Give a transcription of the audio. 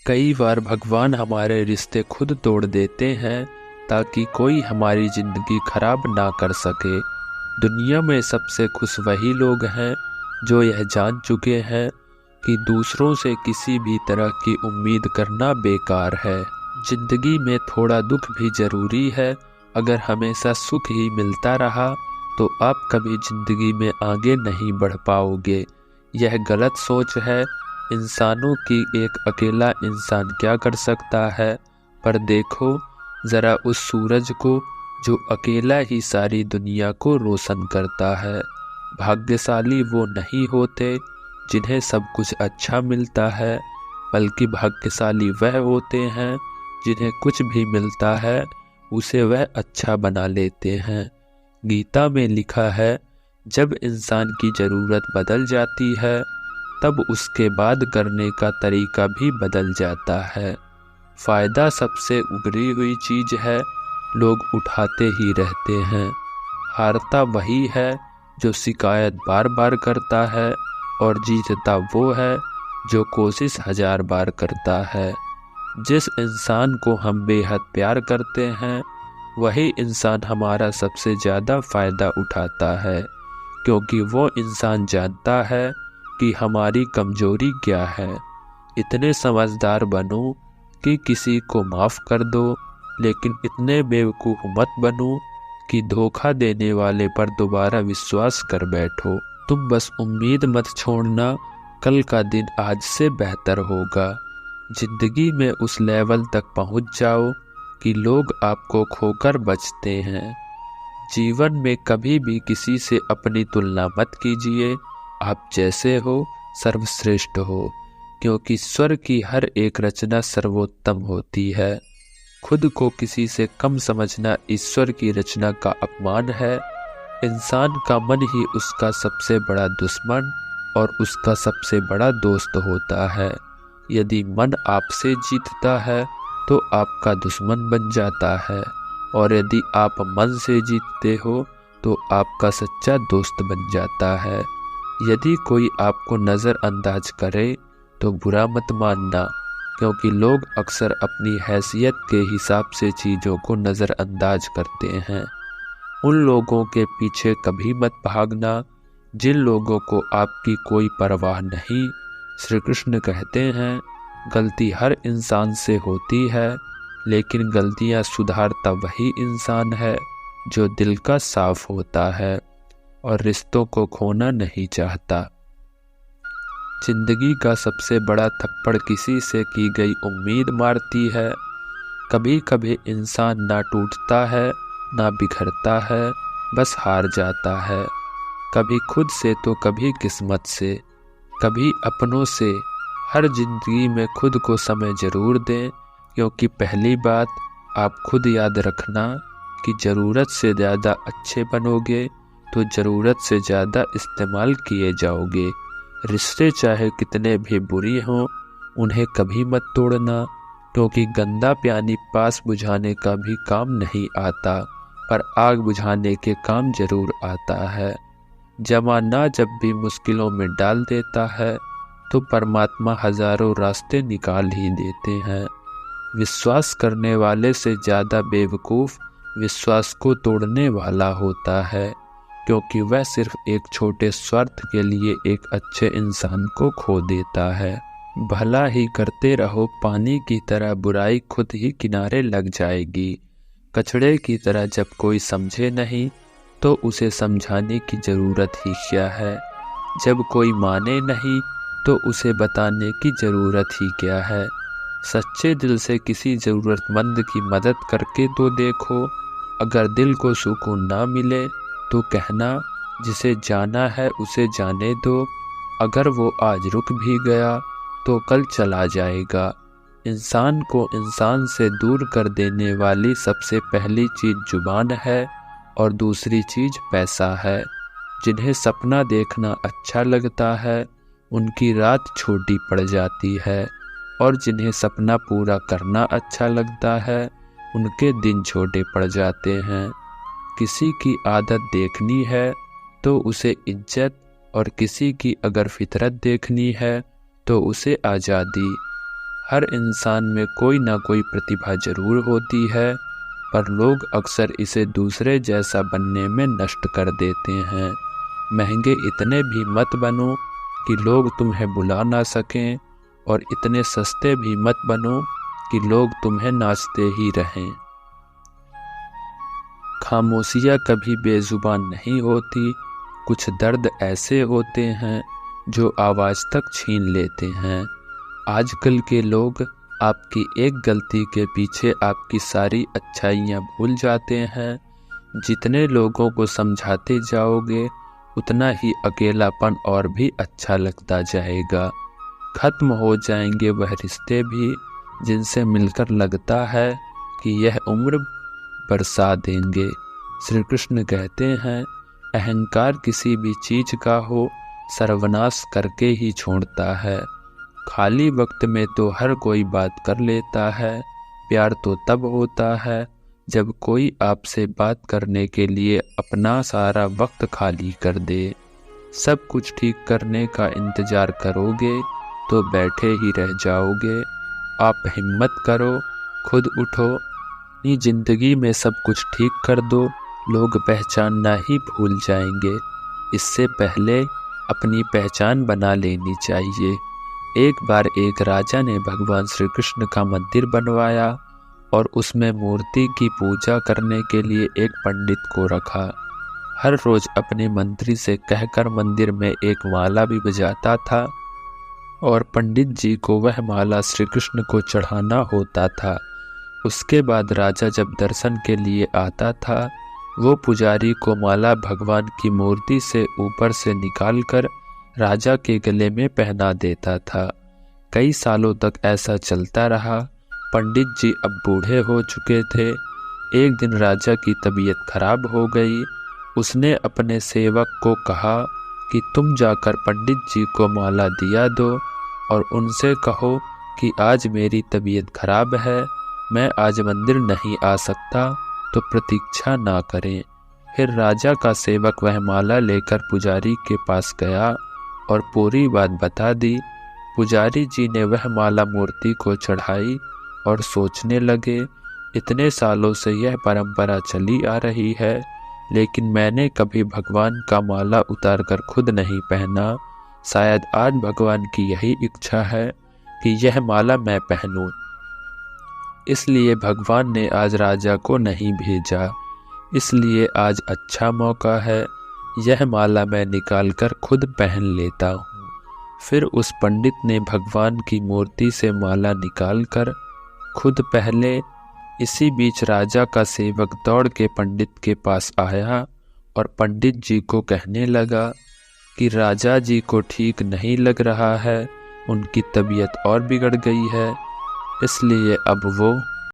कई बार भगवान हमारे रिश्ते खुद तोड़ देते हैं ताकि कोई हमारी ज़िंदगी खराब ना कर सके। दुनिया में सबसे खुश वही लोग हैं जो यह जान चुके हैं कि दूसरों से किसी भी तरह की उम्मीद करना बेकार है। ज़िंदगी में थोड़ा दुख भी ज़रूरी है। अगर हमेशा सुख ही मिलता रहा तो आप कभी ज़िंदगी में आगे नहीं बढ़ पाओगे। यह गलत सोच है। इंसानों की एक अकेला इंसान क्या कर सकता है, पर देखो ज़रा उस सूरज को जो अकेला ही सारी दुनिया को रोशन करता है। भाग्यशाली वो नहीं होते जिन्हें सब कुछ अच्छा मिलता है, बल्कि भाग्यशाली वह होते हैं जिन्हें कुछ भी मिलता है उसे वह अच्छा बना लेते हैं। गीता में लिखा है, जब इंसान की ज़रूरत बदल जाती है तब उसके बाद करने का तरीका भी बदल जाता है। फ़ायदा सबसे उभरी हुई चीज़ है, लोग उठाते ही रहते हैं। हारता वही है जो शिकायत बार बार करता है, और जीतता वो है जो कोशिश 1000 बार करता है। जिस इंसान को हम बेहद प्यार करते हैं वही इंसान हमारा सबसे ज़्यादा फ़ायदा उठाता है, क्योंकि वो इंसान जानता है कि हमारी कमजोरी क्या है। इतने समझदार बनो कि किसी को माफ़ कर दो, लेकिन इतने बेवकूफ़ मत बनो कि धोखा देने वाले पर दोबारा विश्वास कर बैठो। तुम बस उम्मीद मत छोड़ना, कल का दिन आज से बेहतर होगा। जिंदगी में उस लेवल तक पहुंच जाओ कि लोग आपको खोकर बचते हैं। जीवन में कभी भी किसी से अपनी तुलना मत कीजिए। आप जैसे हो सर्वश्रेष्ठ हो, क्योंकि ईश्वर की हर एक रचना सर्वोत्तम होती है। खुद को किसी से कम समझना ईश्वर की रचना का अपमान है। इंसान का मन ही उसका सबसे बड़ा दुश्मन और उसका सबसे बड़ा दोस्त होता है। यदि मन आपसे जीतता है तो आपका दुश्मन बन जाता है, और यदि आप मन से जीतते हो तो आपका सच्चा दोस्त बन जाता है। यदि कोई आपको नज़रअंदाज करे तो बुरा मत मानना, क्योंकि लोग अक्सर अपनी हैसियत के हिसाब से चीज़ों को नज़रअंदाज करते हैं। उन लोगों के पीछे कभी मत भागना जिन लोगों को आपकी कोई परवाह नहीं। श्री कृष्ण कहते हैं, गलती हर इंसान से होती है, लेकिन गलतियां सुधारता वही इंसान है जो दिल का साफ होता है और रिश्तों को खोना नहीं चाहता। जिंदगी का सबसे बड़ा थप्पड़ किसी से की गई उम्मीद मारती है। कभी कभी इंसान ना टूटता है ना बिखरता है, बस हार जाता है। कभी खुद से तो कभी किस्मत से, कभी अपनों से। हर जिंदगी में खुद को समय ज़रूर दें, क्योंकि पहली बात आप खुद याद रखना कि ज़रूरत से ज़्यादा अच्छे बनोगे तो ज़रूरत से ज़्यादा इस्तेमाल किए जाओगे। रिश्ते चाहे कितने भी बुरी हों उन्हें कभी मत तोड़ना, क्योंकि गंदा पानी पास बुझाने का भी काम नहीं आता, पर आग बुझाने के काम ज़रूर आता है। ज़माना जब भी मुश्किलों में डाल देता है तो परमात्मा हज़ारों रास्ते निकाल ही देते हैं। विश्वास करने वाले से ज़्यादा बेवकूफ़ विश्वास को तोड़ने वाला होता है, क्योंकि वह सिर्फ एक छोटे स्वार्थ के लिए एक अच्छे इंसान को खो देता है। भला ही करते रहो पानी की तरह, बुराई खुद ही किनारे लग जाएगी। कचड़े की तरह जब कोई समझे नहीं तो उसे समझाने की ज़रूरत ही क्या है। जब कोई माने नहीं तो उसे बताने की ज़रूरत ही क्या है। सच्चे दिल से किसी ज़रूरतमंद की मदद करके तो देखो। अगर दिल को सुकून ना मिले तो कहना, जिसे जाना है उसे जाने दो। अगर वो आज रुक भी गया तो कल चला जाएगा। इंसान को इंसान से दूर कर देने वाली सबसे पहली चीज़ जुबान है, और दूसरी चीज़ पैसा है। जिन्हें सपना देखना अच्छा लगता है उनकी रात छोटी पड़ जाती है, और जिन्हें सपना पूरा करना अच्छा लगता है उनके दिन छोटे पड़ जाते हैं। किसी की आदत देखनी है तो उसे इज्जत, और किसी की अगर फितरत देखनी है तो उसे आज़ादी। हर इंसान में कोई ना कोई प्रतिभा जरूर होती है, पर लोग अक्सर इसे दूसरे जैसा बनने में नष्ट कर देते हैं। महंगे इतने भी मत बनो कि लोग तुम्हें बुला ना सकें, और इतने सस्ते भी मत बनो कि लोग तुम्हें नाचते ही रहें। खामोशियाँ कभी बेजुबान नहीं होती, कुछ दर्द ऐसे होते हैं जो आवाज़ तक छीन लेते हैं। आजकल के लोग आपकी एक गलती के पीछे आपकी सारी अच्छाइयाँ भूल जाते हैं। जितने लोगों को समझाते जाओगे उतना ही अकेलापन और भी अच्छा लगता जाएगा। खत्म हो जाएंगे वह रिश्ते भी जिनसे मिलकर लगता है कि यह उम्र बरसा देंगे। श्री कृष्ण कहते हैं, अहंकार किसी भी चीज का हो सर्वनाश करके ही छोड़ता है। खाली वक्त में तो हर कोई बात कर लेता है, प्यार तो तब होता है जब कोई आपसे बात करने के लिए अपना सारा वक्त खाली कर दे। सब कुछ ठीक करने का इंतजार करोगे तो बैठे ही रह जाओगे। आप हिम्मत करो, खुद उठो, अपनी जिंदगी में सब कुछ ठीक कर दो, लोग पहचानना ही भूल जाएंगे। इससे पहले अपनी पहचान बना लेनी चाहिए। एक बार एक राजा ने भगवान श्री कृष्ण का मंदिर बनवाया और उसमें मूर्ति की पूजा करने के लिए एक पंडित को रखा। हर रोज अपने मंत्री से कहकर मंदिर में एक माला भी बजाता था और पंडित जी को वह माला श्री कृष्ण को चढ़ाना होता था। उसके बाद राजा जब दर्शन के लिए आता था, वो पुजारी को माला भगवान की मूर्ति से ऊपर से निकालकर राजा के गले में पहना देता था। कई सालों तक ऐसा चलता रहा। पंडित जी अब बूढ़े हो चुके थे। एक दिन राजा की तबीयत खराब हो गई। उसने अपने सेवक को कहा कि तुम जाकर पंडित जी को माला दिया दो और उनसे कहो कि आज मेरी तबीयत खराब है, मैं आज मंदिर नहीं आ सकता, तो प्रतीक्षा ना करें। फिर राजा का सेवक वह माला लेकर पुजारी के पास गया और पूरी बात बता दी। पुजारी जी ने वह माला मूर्ति को चढ़ाई और सोचने लगे, इतने सालों से यह परंपरा चली आ रही है, लेकिन मैंने कभी भगवान का माला उतारकर खुद नहीं पहना। शायद आज भगवान की यही इच्छा है कि यह माला मैं पहनूं। इसलिए भगवान ने आज राजा को नहीं भेजा। इसलिए आज अच्छा मौका है, यह माला मैं निकालकर खुद पहन लेता हूँ। फिर उस पंडित ने भगवान की मूर्ति से माला निकालकर खुद पहले। इसी बीच राजा का सेवक दौड़ के पंडित के पास आया और पंडित जी को कहने लगा कि राजा जी को ठीक नहीं लग रहा है, उनकी तबीयत और बिगड़ गई है, इसलिए अब वो